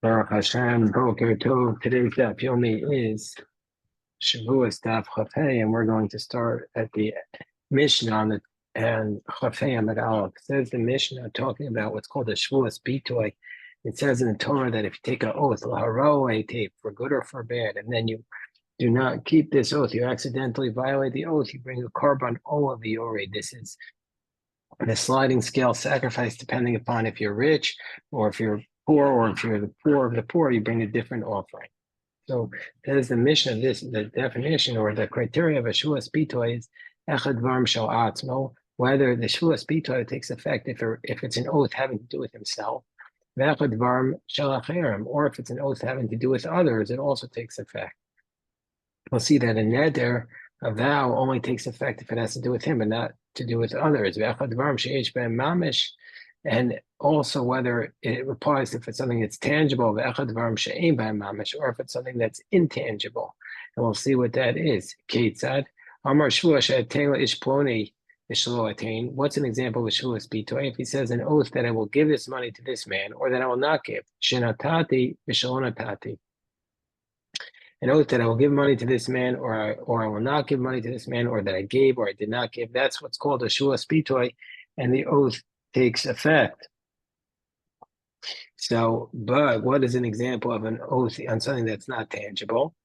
Baruch Hashem, Boker Tov. Today's daf yomi is Shevuos daf Chafei, and we're going to start at the Mishnah on the and Chafei Amud Aleph. It says the Mishnah talking about what's called a Shevuos Bitoy. It says in the Torah that if you take an oath, laharoe tape, for good or for bad, and then you do not keep this oath, you accidentally violate the oath, you bring a korban olah v'yorei. This is the sliding scale sacrifice, depending upon if you're rich or if you're poor, or if you're the poor of the poor, you bring a different offering. So that is the mission of this, the definition or the criteria of a Shevuos Bitoy is echad dvarim shel atzmo, whether the Shevuos Bitoy takes effect if it's an oath having to do with himself, ve'echad dvarim shel acherim, or if it's an oath having to do with others, it also takes effect. We'll see that a neder, a vow, only takes effect if it has to do with him and not to do with others. Ve'echad dvarim she'esh be'em mamish, and also whether it applies if it's something that's tangible, or if it's something that's intangible. And we'll see what that is. Ketzad, Amar ish ploni attain. What's an example of Shevuos Bitoy? If he says an oath that I will give this money to this man, or that I will not give. Shenatati v'shalonatati. An oath that I will give money to this man, or I will not give money to this man, or that I gave or I did not give. That's what's called a Shevuos Bitoy, and the oath takes effect. So, but what is an example of an oath on something that's not tangible?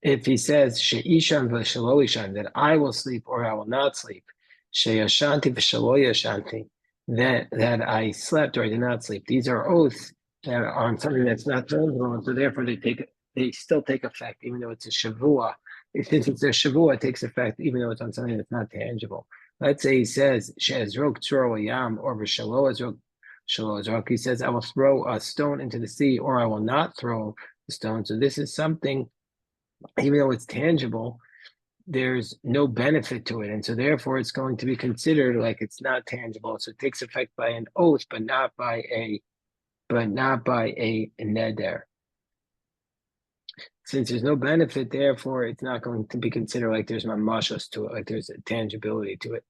If he says she'ishan v'shelo ishan, that I will sleep or I will not sleep, she'yashanti v'shelo yashanti, that I slept or I did not sleep. These are oaths that are on something that's not tangible, and so therefore they still take effect, even though it's a shavua. Since it's a shavua, it takes effect even though it's on something that's not tangible. Let's say he says, She'ezrok tzoro yam, or v'shelo ezrok. He says, I will throw a stone into the sea, or I will not throw the stone. So this is something, even though it's tangible, there's no benefit to it. And so therefore it's going to be considered like it's not tangible. So it takes effect by an oath, but not by a neder. Since there's no benefit, therefore, it's not going to be considered like there's mamashos to it, like there's a tangibility to it.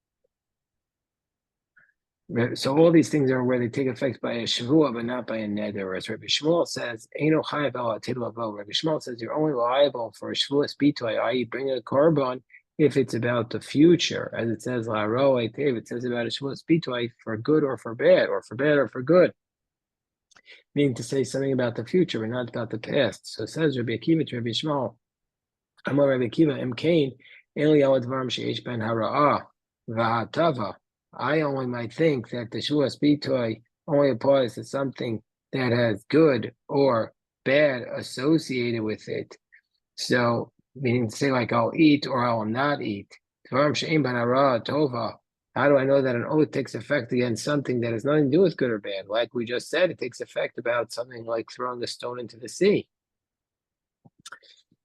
So all these things are where they take effect by a shavua, but not by a neder. As Rabbi Shmuel says, "Eino chayav al atilu avo." Rabbi Shmuel says you're only liable for a Shevuos Bitoy, i.e., bring a korban if it's about the future, as it says la'aro eitev. It says about a Shevuos Bitoy for good or for bad, or for bad or for good. Meaning to say something about the future, but not about the past. So it says Rabbi Akiva to Rabbi Shmuel, Amar Rabbi Akiva, Em Kain, Eli al advarim she'esh ben hara'ah v'ha'tava. I only might think that the Shevuos Bitoy only applies to something that has good or bad associated with it. So, meaning to say like I'll eat or I will not eat. Dvarim she'esh ben hara'ah tova. How do I know that an oath takes effect against something that has nothing to do with good or bad? Like we just said, it takes effect about something like throwing a stone into the sea.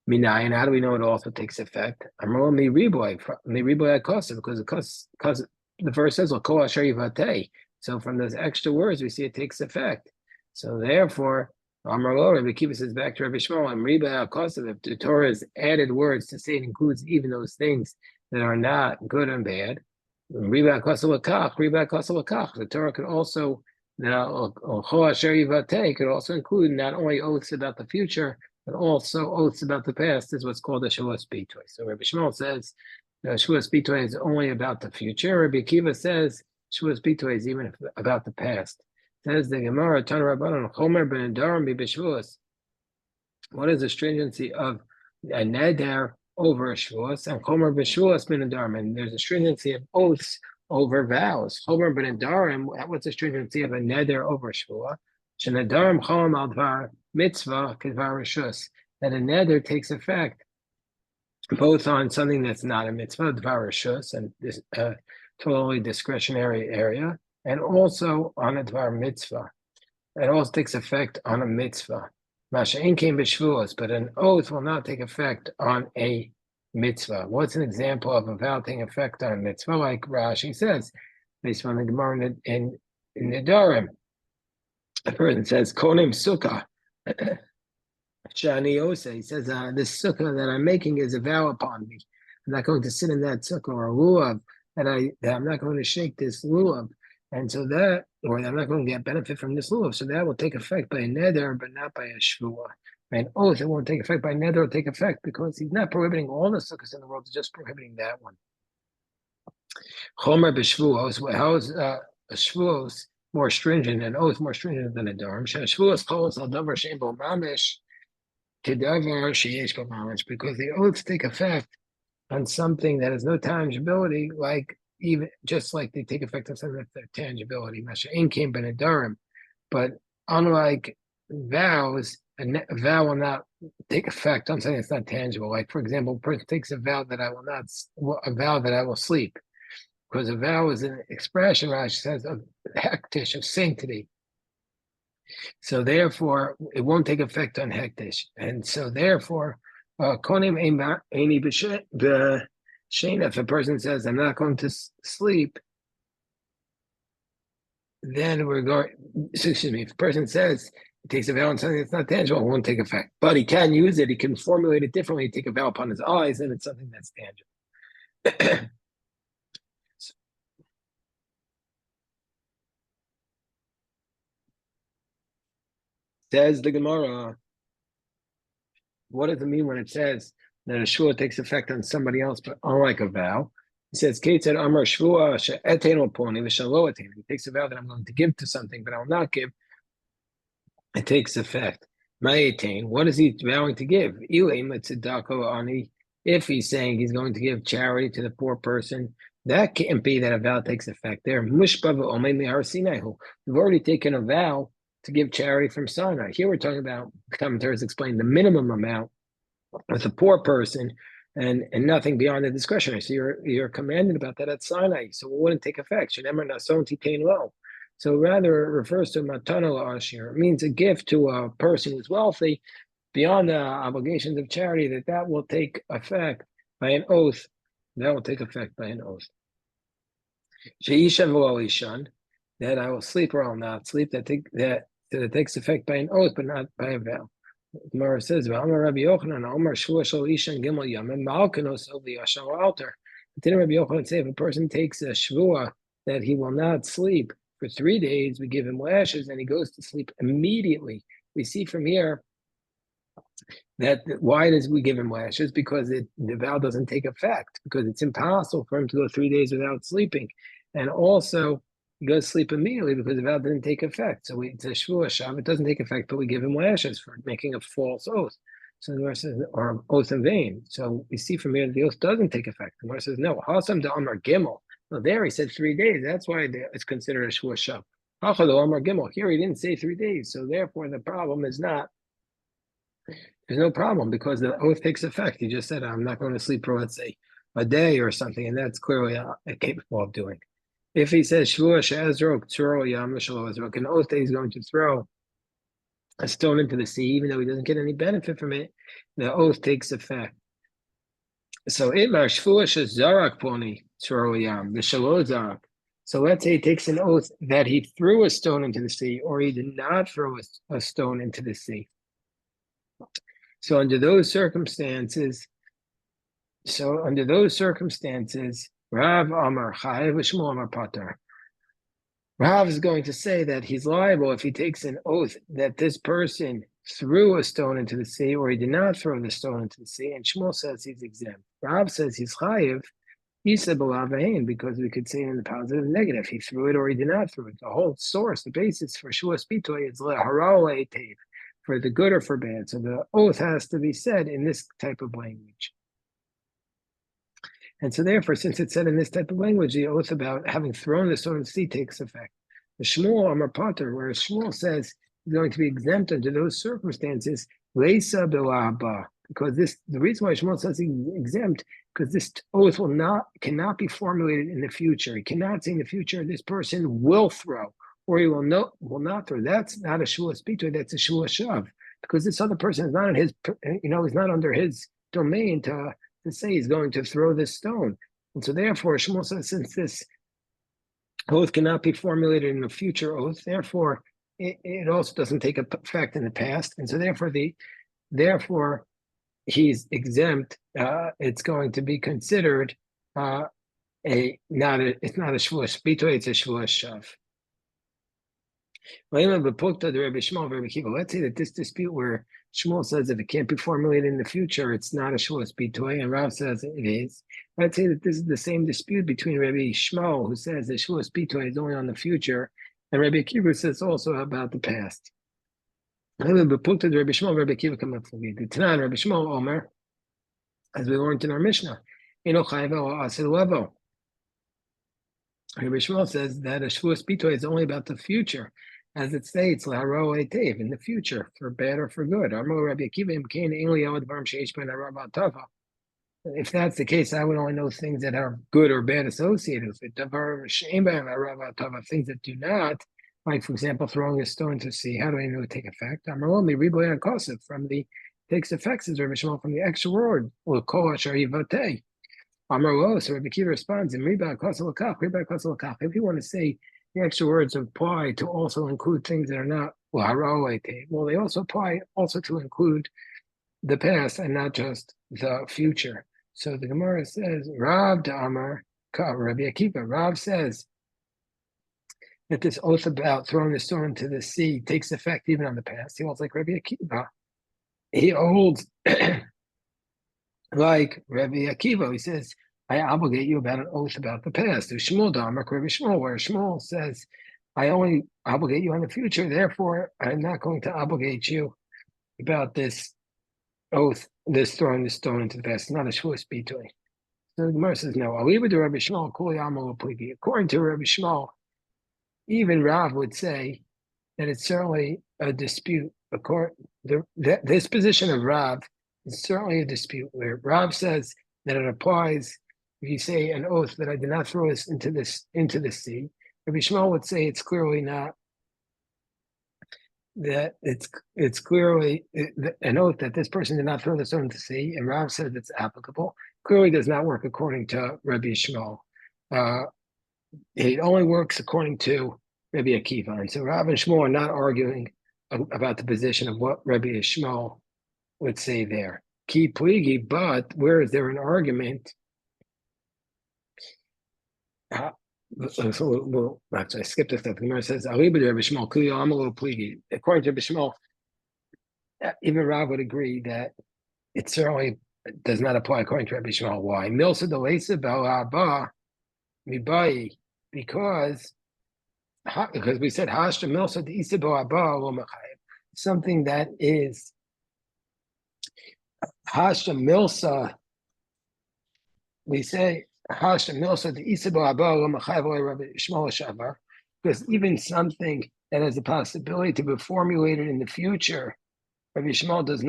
Minayin, how do we know it also takes effect? Because the verse says, so from those extra words, we see it takes effect. So therefore, Rabbi Akiva says back to Rabbi Shmuel, if the Torah has added words to say it includes even those things that are not good and bad, the Torah could also could also include not only oaths about the future, but also oaths about the past. This is what's called a Shevuos Bitoy. So Rabbi Shmuel says Shevuos Bitoy is only about the future. Rabbi Akiva says Shevuos Bitoy is even about the past. Says the Gemara, Tan Rabbanon, Chomer ben Adarim bi b'Shevuos. What is the stringency of a neder over a Shevuos, and Chomer b'Shevuos ben Adarim, and there's a stringency of oaths over vows. Chomer ben Adarim, what's the stringency of a neder over a Shevuah? Shenadarim cholam al dvar mitzvah kedvar rishus, that a neder takes effect both on something that's not a mitzvah, dvar rishus, and this totally discretionary area, and also on a dvar mitzvah. It also takes effect on a mitzvah. Masha'in came b'Shevuos, but an oath will not take effect on a mitzvah. What's an example of a vow taking effect on a mitzvah? Like Rashi says, based on the Gemara in Nedarim. A person says, Konim Sukkah. Shani Ose, he says, this sukkah that I'm making is a vow upon me. I'm not going to sit in that sukkah or lulav, and I'm not going to shake this lulav. And so that, or I'm not going to get benefit from this lulav, so that will take effect by a neder, but not by a shvuah. By an oath, it won't take effect. By neder, it'll take effect because he's not prohibiting all the sukkahs in the world, he's just prohibiting that one. Chomer b'shvuos, how is a shvuos more stringent, an oath more stringent than a darm? Shvuos calls al davar shein bo mamish to davar sheyesh bo mamish, because the oaths take effect on something that has no tangibility, like even just like they take effect on something that's tangibility. Masha came ben a, but unlike vows, a vow will not take effect on something that's not tangible. Like for example, a person takes a vow that I will not, a vow that I will sleep, because a vow is an expression, Rashi says, of hektish, of sanctity. So therefore, it won't take effect on hektish, and so therefore, konim any the shena. If a person says, "I'm not going to sleep," then we're going. Excuse me. If a person says he takes a vow on something that's not tangible, it won't take effect. But he can use it. He can formulate it differently. Take a vow upon his eyes, and it's something that's tangible. Says the Gemara. What does it mean when it says that a shua takes effect on somebody else, but unlike a vow? It says, Kate said, Amar shvua she'etein poni v'shalo etein. He takes a vow that I'm going to give to something, but I will not give. It takes effect. Ma'etein, what is he vowing to give? If he's saying he's going to give charity to the poor person, that can't be that a vow takes effect there. We've already taken a vow to give charity from Sinai. Here we're talking about, commentators explain, the minimum amount with a poor person and nothing beyond the discretionary. So you're commanded about that at Sinai. So it wouldn't take effect. So rather it refers to matana ashir. It means a gift to a person who's wealthy beyond the obligations of charity, that will take effect by an oath. That will take effect by an oath. That I will sleep or I'll not sleep. That takes effect by an oath, but not by a vow. Gemara says, "V'amar Rabbi Yochanan, Omar Shua Shal Ishan Gimel Yamim Malkanos Of the Yashar Altar." Didn't Rabbi Yochanan say if a person takes a shvua that he will not sleep for 3 days, we give him lashes, and he goes to sleep immediately? We see from here that why does we give him lashes? Because the vow doesn't take effect, because it's impossible for him to go 3 days without sleeping, and also he goes to sleep immediately because the vow didn't take effect. So it's a shvua shav, it doesn't take effect, but we give him lashes for making a false oath. So the Gemara says, or oath in vain. So we see from here that the oath doesn't take effect. The Gemara says, no, hasam da amar gimel. Well, there he said 3 days. That's why it's considered a shvua shav. Hacha da amar gimel. Here he didn't say 3 days. So therefore the problem is not, there's no problem because the oath takes effect. He just said, I'm not going to sleep for, let's say, a day or something, and that's clearly capable of doing. If he says Shvua she'ezrok tzuro yam l'shalo ezrok, an oath that he's going to throw a stone into the sea, even though he doesn't get any benefit from it, the oath takes effect. So imar Shvua she'zarak poni tzuro yam l'shalo zarak. So let's say he takes an oath that he threw a stone into the sea, or he did not throw a stone into the sea. So under those circumstances, Rav Amar Chayev Shmuel Amar Pater. Rav is going to say that he's liable if he takes an oath that this person threw a stone into the sea or he did not throw the stone into the sea, and Shmuel says he's exempt. Rav says he's Chayev, Isa B'Lavain, because we could say in the positive and negative, he threw it or he did not throw it. The whole source, the basis for Shua Spitoy is Leharao Eitev, for the good or for bad. So the oath has to be said in this type of language. And so therefore, since it's said in this type of language, the oath about having thrown the stone in the sea takes effect. The Shmuel Amar Pater, where Shmuel says he's going to be exempt under those circumstances, Leisa Bilaba, because the reason why Shmuel says he's exempt, because this oath cannot be formulated in the future. He cannot say in the future this person will throw or he will not throw. That's not a Shua Spitoy, that's a Shua Shav, because this other person is not in his, he's not under his domain to say he's going to throw this stone. And so therefore, Shmuel says, since this oath cannot be formulated in a future oath, therefore, it also doesn't take effect in the past. And so therefore, he's exempt. It's going to be considered it's not a Shvuah Spitoy, it's a Shvuah Shav. Let's say that this dispute where Shmuel says if it can't be formulated in the future, it's not a Shevuos Bitoy, and Rav says it is. Let's say that this is the same dispute between Rabbi Shmuel, who says that Shevuos Bitoy is only on the future, and Rabbi Akiva says also about the past. Rabbi Shmuel Omer, as we learned in our Mishnah, Rabbi Shmuel says that a Shevuos Bitoy is only about the future, as it states, in the future, for bad or for good. If that's the case, I would only know things that are good or bad associated with it. Things that do not, like, for example, throwing a stone to sea. How do I know it take effect? From the takes effects is Rabbi Shmuel from the extra word. So Rabbi Akiva responds, if you want to say the extra words apply to also include things that are not, well, they also apply also to include the past and not just the future. So the Gemara says, Rav Amar Ka, Rabbi Akiva. Rav says that this oath about throwing the stone into the sea takes effect even on the past. He holds like Rabbi Akiva. He holds like Rabbi Akiva. He says, I obligate you about an oath about the past. There's Shmuel Damar, Rabbi Shmuel, where Shmuel says, I only obligate you on the future, therefore I'm not going to obligate you about this oath, this throwing the stone into the past, not a Shevuos Bitoy. So the Gemara says, no, I'll leave it to Rabbi Shmuel, according to Rabbi Shmuel, even Rav would say that it's certainly a dispute. This position of Rav is certainly a dispute where Rav says that it applies if you say an oath that I did not throw this into the sea. Rabbi Shmuel would say it's clearly not, that it's clearly an oath that this person did not throw the stone into the sea, and Rav says it's applicable. Clearly does not work according to Rabbi Shmuel. It only works according to Rabbi Akiva. And so Rav and Shmuel are not arguing about the position of what Rabbi Shmuel would say there. Ki pligi, but where is there an argument? Actually, I skipped a step. The Gemara says, according to Rabbi Shmuel, even Rav would agree that it certainly does not apply according to Rabbi Shmuel. Why? Milsa delesa ba'aba mibai, because we said hashta milsa deisa ba'aba lo mechayev, something that is hashta milsa. We say hashta milsa deisa ba'aba lo mechayev lo Rabbi Shmuel shavar, because even something that has the possibility to be formulated in the future, Rabbi Shmuel does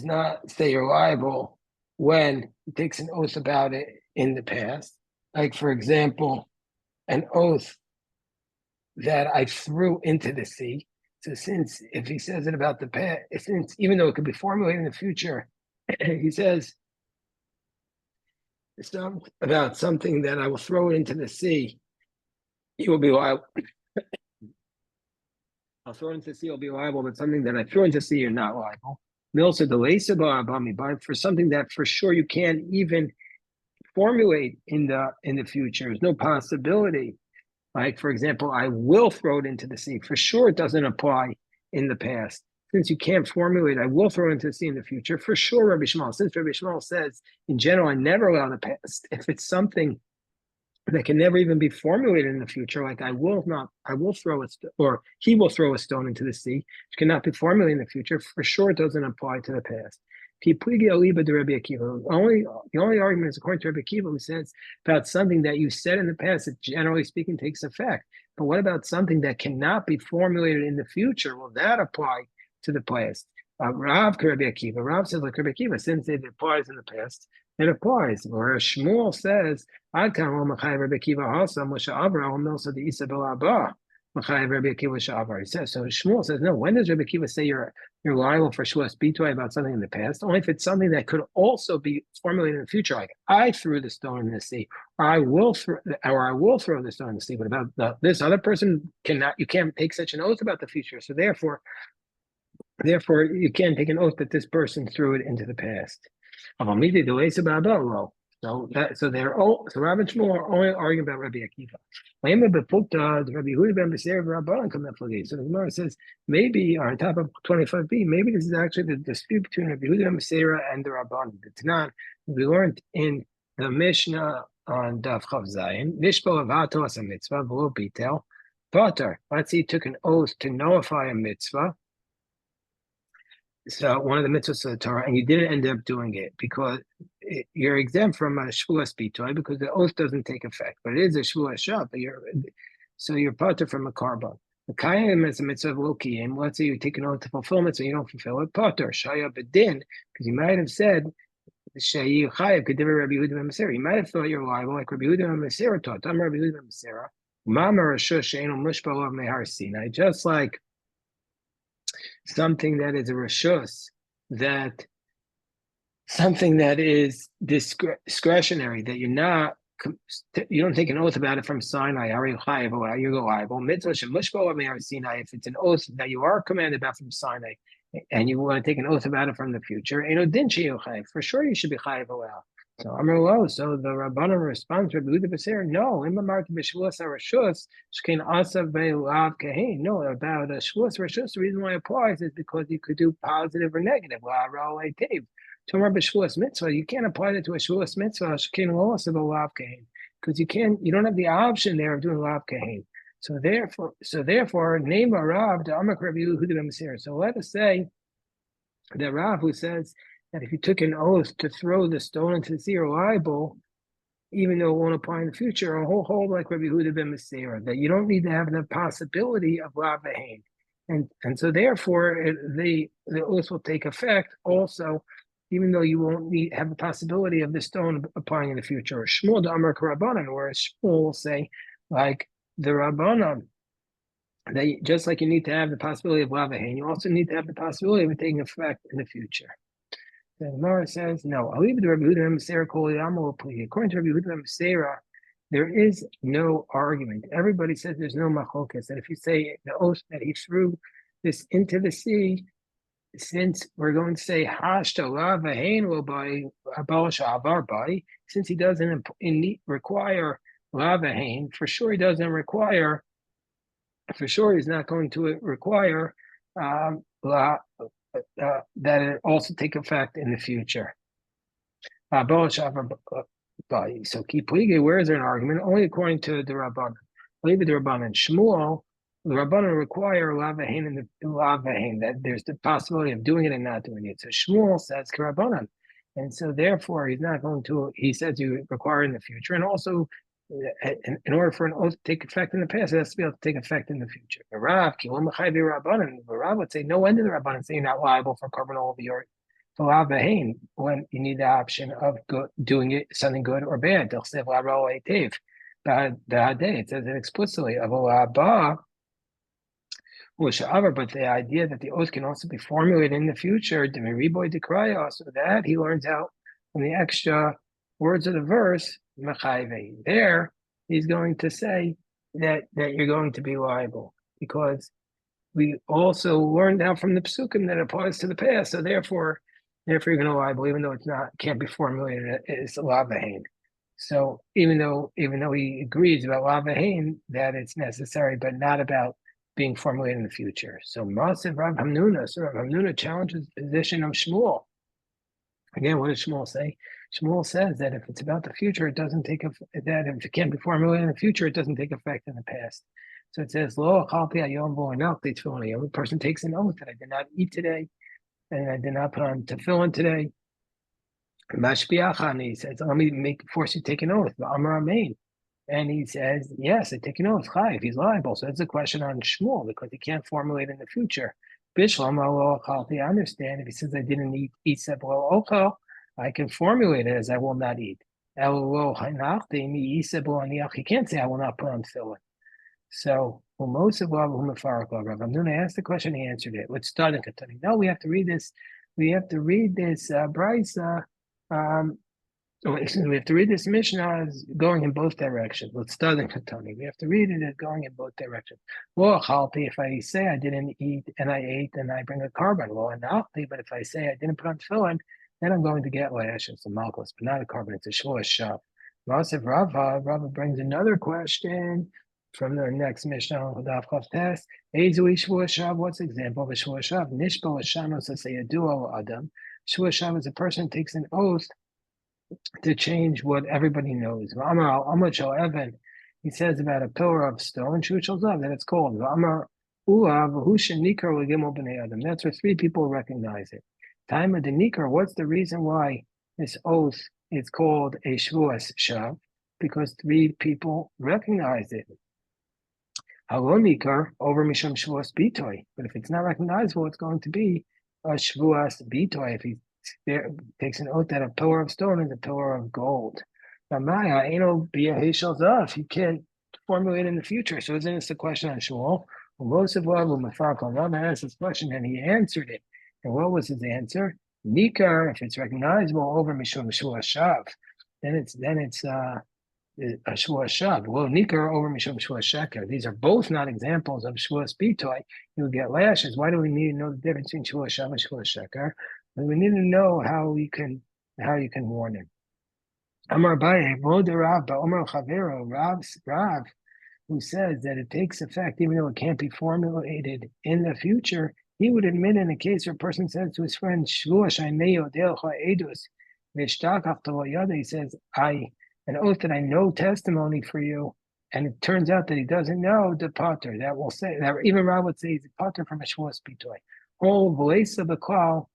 not stay reliable when he takes an oath about it in the past. Like, for example, an oath that I threw into the sea. So since if he says it about the past, since even though it could be formulated in the future, he says about something that I will throw it into the sea, he will be liable. I'll throw it into the sea, I'll be liable, but something that I threw into the sea, you're not liable. Milsa delesa ba'abami, but for something that for sure you can't even formulate in the future. There's no possibility. Like, for example, I will throw it into the sea. For sure it doesn't apply in the past. Since you can't formulate, I will throw it into the sea in the future. For sure, Rabbi Shmuel, since Rabbi Shmuel says, in general, I never allow the past. If it's something that can never even be formulated in the future, like I will throw or he will throw a stone into the sea, which cannot be formulated in the future, for sure it doesn't apply to the past. The only argument is according to Rabbi Akiva, who says about something that you said in the past that generally speaking takes effect. But what about something that cannot be formulated in the future? Will that apply to the past? Rav says like Rabbi Akiva, since it applies in the past, it applies. Whereas Shmuel says, he says, so Shmuel says, no, when does Rabbi Akiva say you're liable for Shevuos Bitoy about something in the past? Only if it's something that could also be formulated in the future, like I threw the stone in the sea, or I will throw the stone in the sea, but about this other person you can't take such an oath about the future. So therefore you can't take an oath that this person threw it into the past. So they're all so Rabbi and Shmuel are only arguing about Rabbi Akiva. So the Gemara says maybe on top of 25b, maybe this is actually the dispute between Rabbi Yehuda ben Beseira and the Rabbanan. It's not. We learned in the Mishnah on Daf Chav Zayin, Nishbo Avato as a mitzvah, below detail. Potter, let's say he took an oath to nullify a mitzvah. So one of the mitzvahs of the Torah, and you didn't end up doing it because you're exempt from a Shevuos bitoy because the oath doesn't take effect. But it is a Shevuos shot, but you're potter from a carbon. The kayim is a mitzvah of lokiyim. Let's say you take an oath to fulfillment, so you don't fulfill it. Potter shaya bedin, because you might have said shayi chayav kediver Rabbi Yehuda ben Beseira. You might have thought you're liable like Rabbi Yehuda ben Beseira taught. I'm Rabbi Yehuda ben Beseira. Mama rashush she'enu mushbal of mehar Sinai. Just like something that is a reshus, that something that is discretionary, that you don't take an oath about it from Sinai. You go liable. Mitzvah Sinai. If it's an oath that you are commanded about from Sinai, and you want to take an oath about it from the future, for sure you should be chayiv oel. So Amar, so the Rabbanan responds, Rabbi Yehuda Beseira, no, no, about a Shevuos Reshus, the reason why it applies is because you could do positive or negative. Mitzvah, you can't apply that to a Shevuos mitzvah, because you don't have the option there of doing lav kahin. So therefore, name a Rav to Amak Rabbi Yehuda ben Beseira. So let us say that Rav who says that if you took an oath to throw the stone into the sea or liable, even though it won't apply in the future, a whole hold like Rabbi Yehuda ben Beseira, that you don't need to have the possibility of lav kahin. And so therefore the oath will take effect also, even though you won't have the possibility of the stone applying in the future. Or Shmuel to Amar Rabbanan, whereas Shmuel will say, like the Rabbanan, that just like you need to have the possibility of lavahain, you also need to have the possibility of it taking effect in the future. The Gemara says, no, I'll leave it to Rabbi Yehuda ben Beseira. According to Rabbi Yehuda ben Beseira, there is no argument. Everybody says there's no machlokas, that if you say the oath that he threw this into the sea, since we're going to say hashta lavahain will by abolish avar by, since he doesn't require lavahain, for sure he's not going to require that it also take effect in the future. So where is there an argument? Only according to the Rabbanan. Maybe the Rabbanan. Shmuel, the Rabbanan require lavahain in the lavahain, that there's the possibility of doing it and not doing it. So Shmuel says Rabbanan. And so therefore he's not going to, he says you require in the future. And also in order for an oath to take effect in the past, it has to be able to take effect in the future. The Rav would say, no wonder the Rabbanan say you're not liable for carbon all of your lavahain when you need the option of doing it something good or bad. They'll say it says it explicitly of but the idea that the oath can also be formulated in the future, so that he learns out from the extra words of the verse, there he's going to say that you're going to be liable, because we also learned out from the psukim that it applies to the past. So therefore you're going to liable, even though can't be formulated as lavahain. So even though he agrees about lavahain that it's necessary, but not about being formulated in the future. So Ma'asev Rav Hamnuna, so Rav Hamnuna challenges the position of Shmuel. Again, what does Shmuel say? Shmuel says that if it's about the future, it doesn't take that if it can't be formulated in the future, it doesn't take effect in the past. So it says, Lo achalpi hayom vo anachti tefillin. The person takes an oath that I did not eat today, and I did not put on tefillin today. Mashbiachani, he says, let me force you to take an oath. Amar Amen. And he says, yes, I take an oath. Chayiv, he's liable. So that's a question on Shmuel, because he can't formulate in the future. Bishlam, I understand if he says I didn't eat seblo ochel, I can formulate it as I will not eat. He can't say I will not put on tefillin. So most of Rav Hamnuna asked the question, he answered it. Let's start in Katani. No, we have to read this. We have to read this brisa. We have to read this Mishnah as going in both directions. Let's start in Katani. We have to read it as going in both directions. Well, if I say I didn't eat and I ate and I bring a carbon, but if I say I didn't put on tefillin then I'm going to get lash and some malchus, but not a carbon. It's a Shevuos shav. Masav Rava brings another question from the next Mishnah on Daf Chav Tes. Ezui Shevuos shav. What's the example of a Shevuos shav? Nishba l'shamos asayadu adam. Shevuos shav is a person who takes an oath to change what everybody knows. Amar al Amar Shal Evan. He says about a pillar of stone, Shushal that it's called. Amar Ulav Husha Nikar Legimel B'nei Adam. That's where three people recognize it. Time of the Nikar. What's the reason why this oath is called a Shevuos shav? Because three people recognize it. Halo Nikar over Misham Shevuos Bitoy. But if it's not recognizable, it's going to be a Shevuos Bitoy. If he takes an oath that a pillar of stone is a pillar of gold. Maya, he can't formulate in the future. So isn't this a question on Shmuel? Most of what Rama asked this question and he answered it. And what was his answer? Nikar, if it's recognizable over Mishum Shevuos shav, then it's a Shevuos shav. Well, Nikar over Mishum Shevuos sheker. These are both not examples of Shevuos bitoy. You'll get lashes. Why do we need to know the difference between Shevuos shav and Shevuos sheker? We need to know how you can warn him. Amar Abaye, Voda Rav, Omar Chavero, Rav, who says that it takes effect even though it can't be formulated in the future, he would admit in a case where a person says to his friend, Shevuos Shaimeo Delcha Edus, Vishtakach Tavoyada, he says, an oath that I know testimony for you, and it turns out that he doesn't know the pater. That will say that even Rav would say he's a pater from a Shevuos bitoy. Whole voice of the call.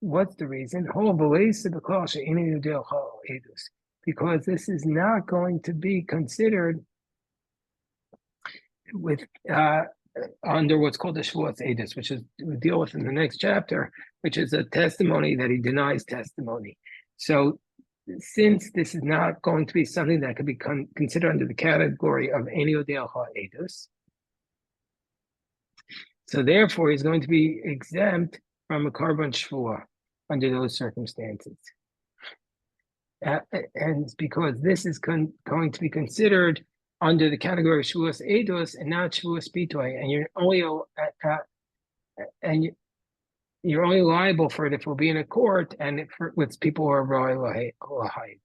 What's the reason? Because this is not going to be considered with under what's called the Shevuos Edus, which is we'll deal with in the next chapter, which is a testimony that he denies testimony. So since this is not going to be something that could be considered under the category of Eni Odel Edus, so therefore he's going to be exempt from a carbon shvua under those circumstances. And because this is going to be considered under the category of Shevuos Eidos and not Shevuos Bitoy, and you're only liable for it if we'll be in a court and with people who are royal.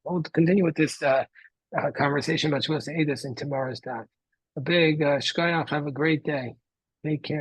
We'll continue with this conversation about Shevuos Eidos in tomorrow's daf. A big shkoyach. Have a great day. Take care.